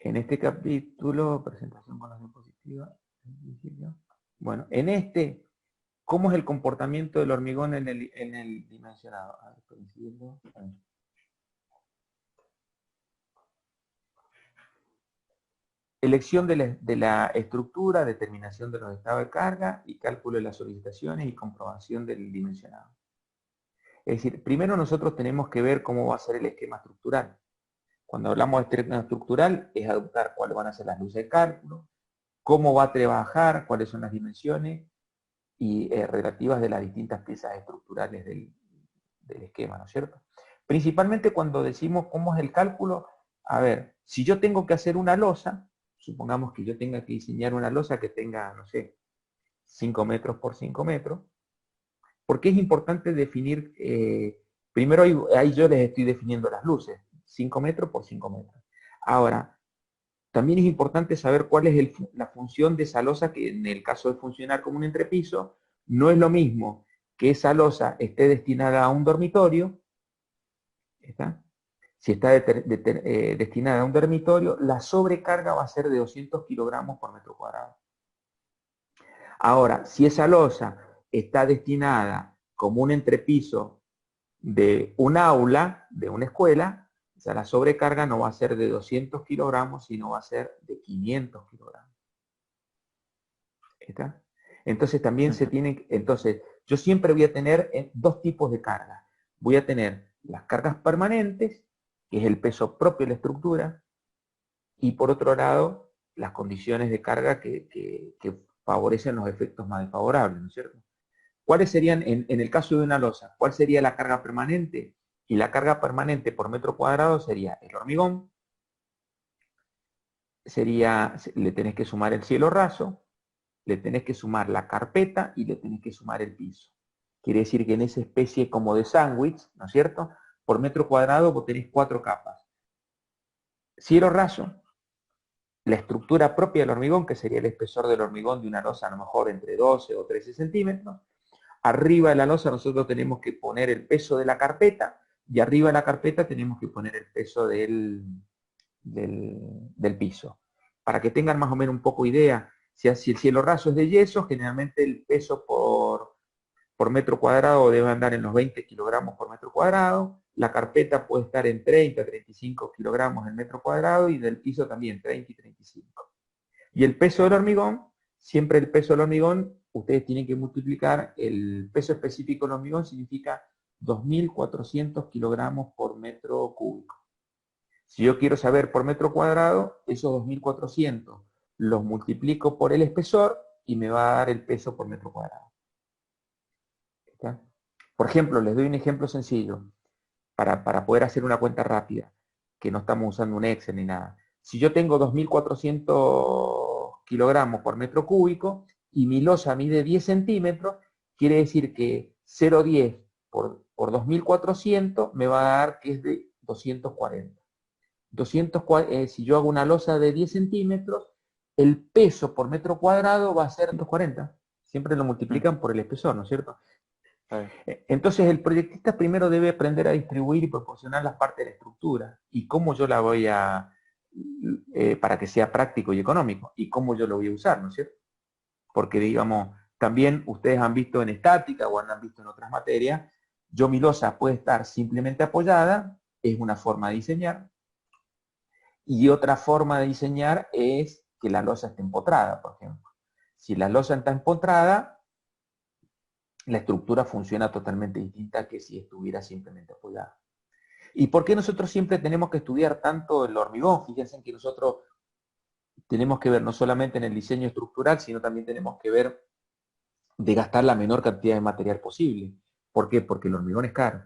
En este capítulo, presentación con las diapositivas. Bueno, en este, ¿cómo es el comportamiento del hormigón en el dimensionado? A ver, coincidiendo. Elección de la estructura, determinación de los estados de carga y cálculo de las solicitaciones y comprobación del dimensionado. Es decir, primero nosotros tenemos que ver cómo va a ser el esquema estructural. Cuando hablamos de esquema estructural es adoptar cuáles van a ser las luces de cálculo, cómo va a trabajar, cuáles son las dimensiones y relativas de las distintas piezas estructurales del esquema, ¿no es cierto? Principalmente cuando decimos cómo es el cálculo, a ver, si yo tengo que hacer una losa, supongamos que yo tenga que diseñar una losa que tenga, no sé, 5 metros por 5 metros, porque es importante definir, primero ahí yo les estoy definiendo las luces, 5 metros por 5 metros. Ahora, también es importante saber cuál es la función de esa losa, que en el caso de funcionar como un entrepiso, no es lo mismo que esa losa esté destinada a un dormitorio. ¿Está? Si está destinada a un dormitorio, la sobrecarga va a ser de 200 kilogramos por metro cuadrado. Ahora, si esa losa está destinada como un entrepiso de un aula, de una escuela, o sea, la sobrecarga no va a ser de 200 kilogramos, sino va a ser de 500 kilogramos. ¿Está? Entonces también se tienen, entonces yo siempre voy a tener dos tipos de cargas. Voy a tener las cargas permanentes, que es el peso propio de la estructura, y por otro lado, las condiciones de carga que favorecen los efectos más desfavorables, ¿no es cierto? ¿Cuáles serían, en el caso de una losa, cuál sería la carga permanente? Y la carga permanente por metro cuadrado sería el hormigón, le tenés que sumar el cielo raso, le tenés que sumar la carpeta y le tenés que sumar el piso. Quiere decir que en esa especie como de sándwich, ¿no es cierto? Por metro cuadrado vos tenés 4 capas. Cielo raso, la estructura propia del hormigón, que sería el espesor del hormigón de una losa a lo mejor entre 12 o 13 centímetros. Arriba de la losa nosotros tenemos que poner el peso de la carpeta y arriba de la carpeta tenemos que poner el peso del piso. Para que tengan más o menos un poco idea, si el cielo raso es de yeso, generalmente el peso por metro cuadrado debe andar en los 20 kilogramos por metro cuadrado, la carpeta puede estar en 30, 35 kilogramos en metro cuadrado y del piso también 30 y 35. Y el peso del hormigón, siempre el peso del hormigón, ustedes tienen que multiplicar, el peso específico del hormigón significa 2.400 kilogramos por metro cúbico. Si yo quiero saber por metro cuadrado, esos 2.400 los multiplico por el espesor y me va a dar el peso por metro cuadrado. ¿Está? Por ejemplo, les doy un ejemplo sencillo para poder hacer una cuenta rápida, que no estamos usando un Excel ni nada. Si yo tengo 2.400 kilogramos por metro cúbico y mi losa mide 10 centímetros, quiere decir que 0,10 por 2.400 me va a dar que es de 240. Si yo hago una losa de 10 centímetros, el peso por metro cuadrado va a ser 240. Siempre lo multiplican por el espesor, ¿no es cierto? Entonces el proyectista primero debe aprender a distribuir y proporcionar las partes de la estructura y cómo yo la voy a, para que sea práctico y económico, y cómo yo lo voy a usar, ¿no es cierto? Porque digamos, también ustedes han visto en estática o han visto en otras materias, mi losa puede estar simplemente apoyada, es una forma de diseñar, y otra forma de diseñar es que la losa esté empotrada, por ejemplo. Si la losa está empotrada, la estructura funciona totalmente distinta que si estuviera simplemente apoyada. ¿Y por qué nosotros siempre tenemos que estudiar tanto el hormigón? Fíjense que nosotros tenemos que ver no solamente en el diseño estructural, sino también tenemos que ver de gastar la menor cantidad de material posible. ¿Por qué? Porque el hormigón es caro.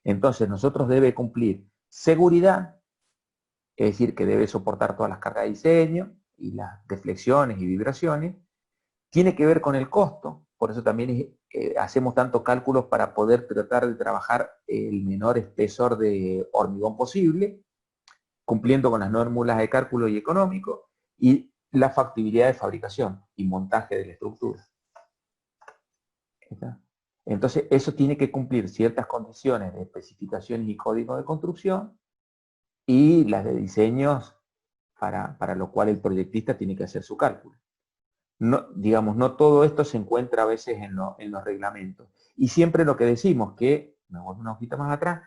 Entonces nosotros debe cumplir seguridad, es decir, que debe soportar todas las cargas de diseño y las deflexiones y vibraciones. Tiene que ver con el costo, por eso también hacemos tantos cálculos para poder tratar de trabajar el menor espesor de hormigón posible, cumpliendo con las normas de cálculo y económico, y la factibilidad de fabricación y montaje de la estructura. ¿Está? Entonces, eso tiene que cumplir ciertas condiciones de especificaciones y códigos de construcción y las de diseños para lo cual el proyectista tiene que hacer su cálculo. No, digamos, no todo esto se encuentra a veces en los reglamentos. Y siempre lo que decimos, que, me voy una hojita más atrás,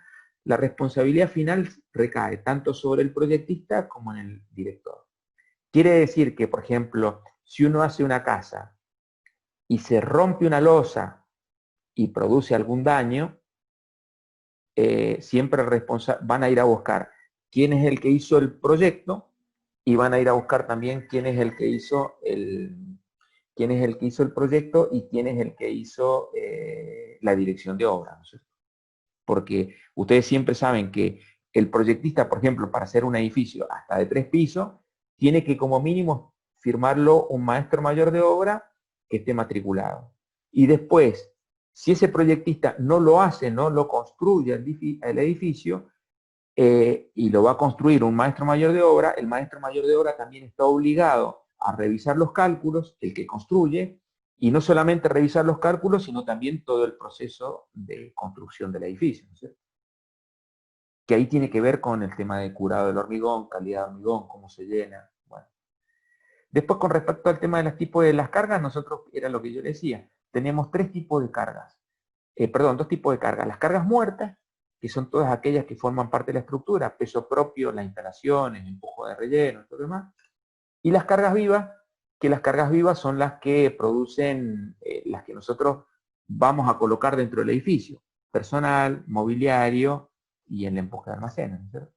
la responsabilidad final recae tanto sobre el proyectista como en el director. Quiere decir que, por ejemplo, si uno hace una casa y se rompe una losa y produce algún daño, siempre van a ir a buscar quién es el que hizo el proyecto y van a ir a buscar también quién es el que hizo el proyecto y quién es el que hizo la dirección de obra, ¿no es cierto? Porque ustedes siempre saben que el proyectista, por ejemplo, para hacer un edificio hasta de 3 pisos, tiene que como mínimo firmarlo un maestro mayor de obra que esté matriculado. Y después, si ese proyectista no lo hace, no lo construye el edificio, y lo va a construir un maestro mayor de obra, el maestro mayor de obra también está obligado a revisar los cálculos, el que construye, y no solamente revisar los cálculos, sino también todo el proceso de construcción del edificio, ¿no es cierto? Que ahí tiene que ver con el tema de curado del hormigón, calidad de hormigón, cómo se llena. Bueno. Después, con respecto al tema de los tipos de las cargas, nosotros, era lo que yo decía, tenemos 3 tipos de cargas. Perdón, 2 tipos de cargas. Las cargas muertas, que son todas aquellas que forman parte de la estructura, peso propio, las instalaciones, empujo de relleno, todo lo demás. Y las cargas vivas, que las cargas vivas son las que producen, las que nosotros vamos a colocar dentro del edificio. Personal, mobiliario y el empuje de almacenes, ¿no es cierto?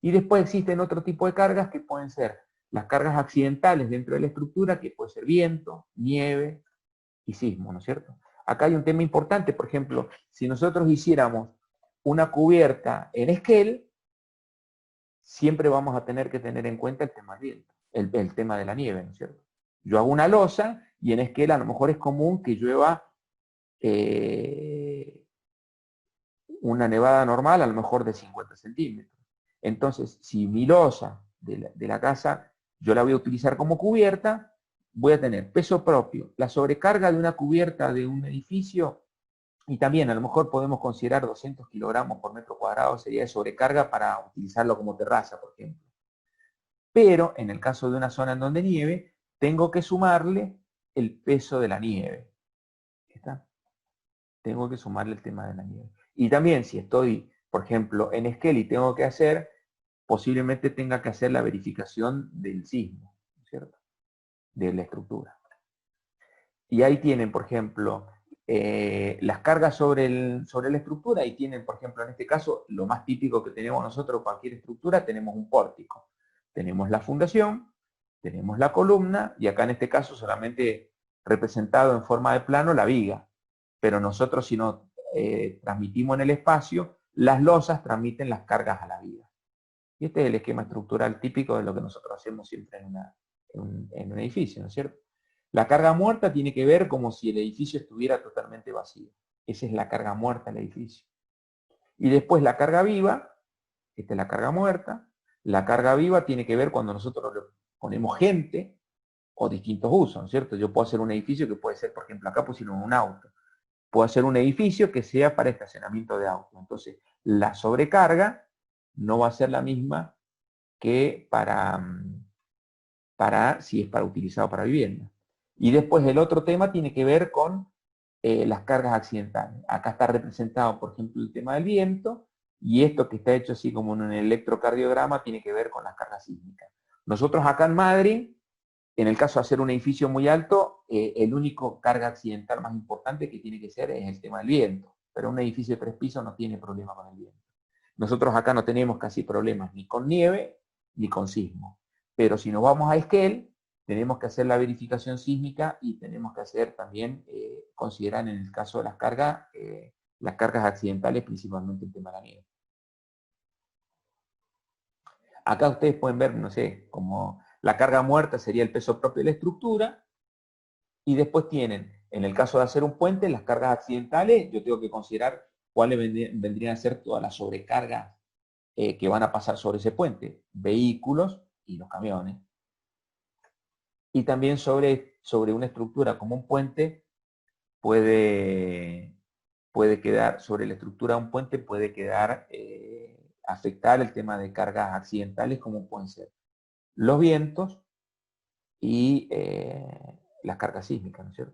Y después existen otro tipo de cargas que pueden ser las cargas accidentales dentro de la estructura, que puede ser viento, nieve y sismo, ¿no es cierto? Acá hay un tema importante, por ejemplo, si nosotros hiciéramos una cubierta en esquel, siempre vamos a tener que tener en cuenta el tema del viento, el tema de la nieve, ¿no es cierto? Yo hago una losa y en esquel a lo mejor es común que llueva una nevada normal a lo mejor de 50 centímetros. Entonces, si mi losa de la casa yo la voy a utilizar como cubierta, voy a tener peso propio, la sobrecarga de una cubierta de un edificio, y también a lo mejor podemos considerar 200 kilogramos por metro cuadrado sería de sobrecarga para utilizarlo como terraza, por ejemplo. Pero en el caso de una zona en donde nieve, tengo que sumarle el peso de la nieve. ¿Está? Tengo que sumarle el tema de la nieve. Y también si estoy, por ejemplo, en esquel y tengo que hacer, posiblemente tenga que hacer la verificación del sismo, ¿cierto? De la estructura. Y ahí tienen, por ejemplo, las cargas sobre la estructura, y tienen, por ejemplo, en este caso, lo más típico que tenemos nosotros, cualquier estructura, tenemos un pórtico. Tenemos la fundación, tenemos la columna, y acá en este caso solamente representado en forma de plano la viga. Pero nosotros, si no transmitimos en el espacio, las losas transmiten las cargas a la viga. Y este es el esquema estructural típico de lo que nosotros hacemos siempre en un edificio, ¿no es cierto? La carga muerta tiene que ver como si el edificio estuviera totalmente vacío. Esa es la carga muerta del edificio. Y después la carga viva, esta es la carga muerta. La carga viva tiene que ver cuando nosotros le ponemos gente o distintos usos, ¿no es cierto? Yo puedo hacer un edificio que puede ser, por ejemplo, acá pusieron un auto. Puedo hacer un edificio que sea para estacionamiento de autos. Entonces, la sobrecarga no va a ser la misma que para si es para utilizado para vivienda. Y después el otro tema tiene que ver con las cargas accidentales. Acá está representado, por ejemplo, el tema del viento, y esto que está hecho así como en un electrocardiograma tiene que ver con las cargas sísmicas. Nosotros acá en Madrid, en el caso de hacer un edificio muy alto, el único carga accidental más importante que tiene que ser es el tema del viento. Pero un edificio de 3 pisos no tiene problema con el viento. Nosotros acá no tenemos casi problemas ni con nieve ni con sismo. Pero si nos vamos a Esquel, tenemos que hacer la verificación sísmica y tenemos que hacer también, considerar en el caso de las cargas accidentales, principalmente el tema de la nieve. Acá ustedes pueden ver, no sé, como la carga muerta sería el peso propio de la estructura, y después tienen, en el caso de hacer un puente, las cargas accidentales, yo tengo que considerar cuáles vendrían a ser todas las sobrecargas que van a pasar sobre ese puente, vehículos y los camiones. Y también sobre una estructura como un puente, puede quedar, sobre la estructura de un puente puede quedar, afectar el tema de cargas accidentales como pueden ser los vientos y las cargas sísmicas, ¿no es cierto?